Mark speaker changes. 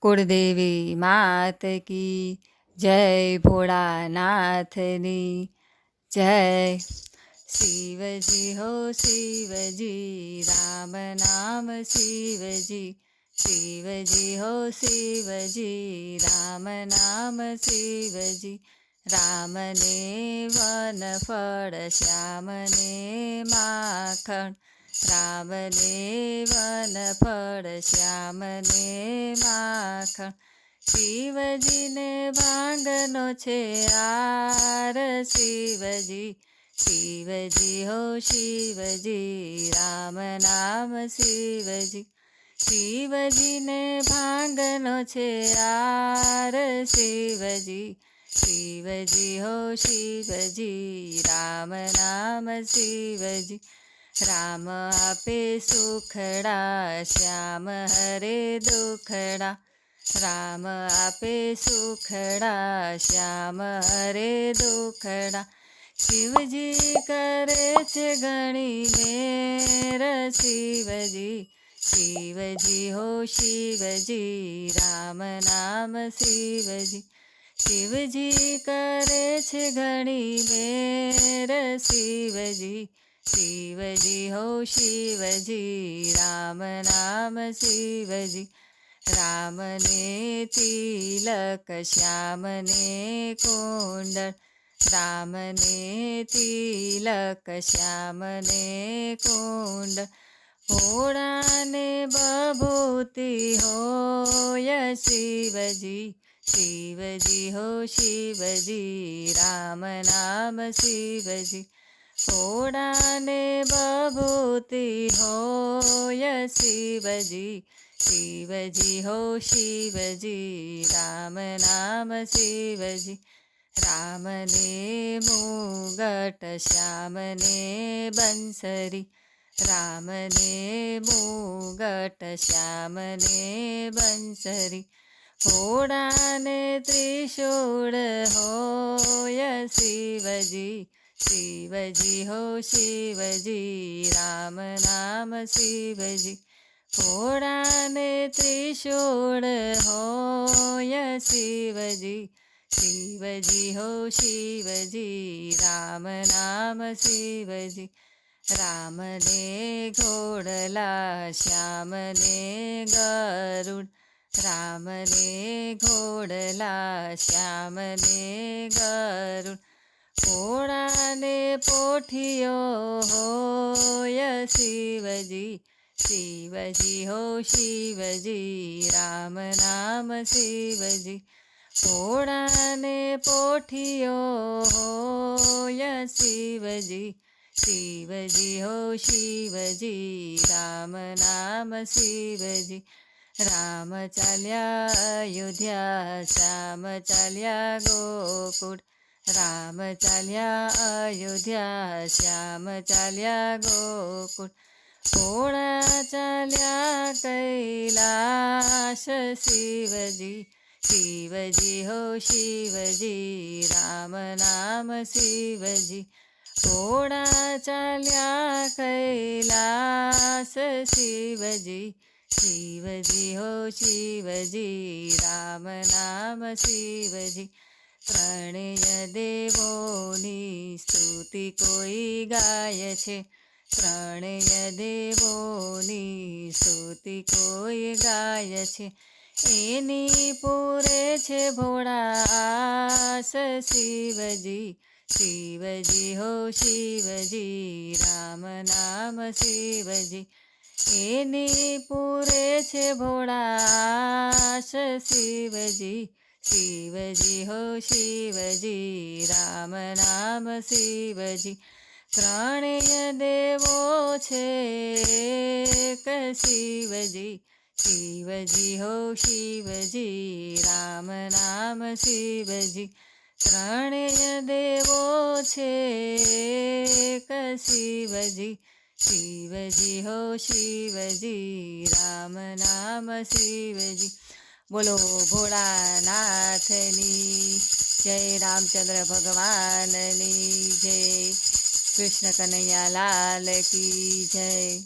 Speaker 1: कुलदेवी मात की जय, भोળાનાથની जय। शिवजी हो शिवजी, राम नाम शिवजी। शिवजी हो शिवजी, राम नाम शिवजी। राम ने वन फળ, श्याम ने माखણ। राम ने वन फળ, श्याम ने माखણ। शिवजी ने भांगनो छे आर, शिवजी। शिवजी हो शिवजी, राम नाम शिवजी। शिवजी ने भांगनो छे आर, शिवजी। शिवजी हो शिवजी, राम नाम शिवजी। राम आपे सुखड़ा, श्याम हरे दुखड़ा। राम आपे सुखड़ा, श्याम हरे दुखड़ा। शिवजी करे छे घणी मेर, शिवजी। शिवजी हो शिवजी, राम नाम शिवजी। शिवजी करे छे घणी मेर, शिवजी। शिवजी हो शिवजी, राम नाम शिवजी। राम ने तिलक, श्याम ने कुंडल। राम ने तिलक, श्याम ने कुंडल। भोळा ने बभूति होय, शिवजी। शिवजी हो शिवजी, राम नाम शिवजी। भोळा ने बभूति होय, शिवजी। शिवजी हो शिवजी, राम नाम शिवजी। राम ने मुगट, श्याम ने बंसरी। राम ने मुगट, श्याम ने बंसरी। भोळा ने त्रिशूल होय, शिवजी। शिवजी हो शिवजी, राम नाम शिवजी। भोळा ने त्रिशूल होय, शिवजी। शिवजी हो शिवजी, राम नाम शिवजी। राम ने घोड़ला, श्याम ने गरुड़। राम ने घोड़ला, श्याम ने गरुड़। भोळा ने पोठियो होय, शिवजी। शिवजी हो शिवजी, राम नाम शिवजी। भोळा ने पोठियो होय, शिवजी। शिवजी हो शिवजी, राम नाम शिवजी। राम चाल्या अयोध्या, श्याम चाल्या गोकुळ। राम चाल्या अयोध्या, श्याम चाल्या गोकुळ। भोळा चाल्या कैलाश, शिवजी। शिवजी हो शिवजी, राम नाम शिवजी। भोळा चाल्या कैलाश, शिवजी। शिवजी हो शिवजी, राम नाम शिवजी। ત્રણેય દેવોની સ્તુતિ કોઈ ગાય છે। ત્રણેય દેવોની સ્તુતિ કોઈ ગાય છે। એની પૂરે છે ભોળા આસ, શિવજી। शिवजी हो शिवजी, राम नाम शिवजी। एनी पूरे छे भोळा आस, शिवजी। शिवजी हो शिवजी, राम नाम शिवजी। ત્રણેય દેવો છે એક, शिवजी। शिवजी हो शिवजी, राम नाम शिवजी। ત્રણેય દેવો છે એક, शिवजी। शिवजी हो शिवजी, राम नाम शिवजी। बोलो भोળાનાથની जय, रामचंद्र भगवाननी जय, कृष्ण कन्हैया लाल की जय।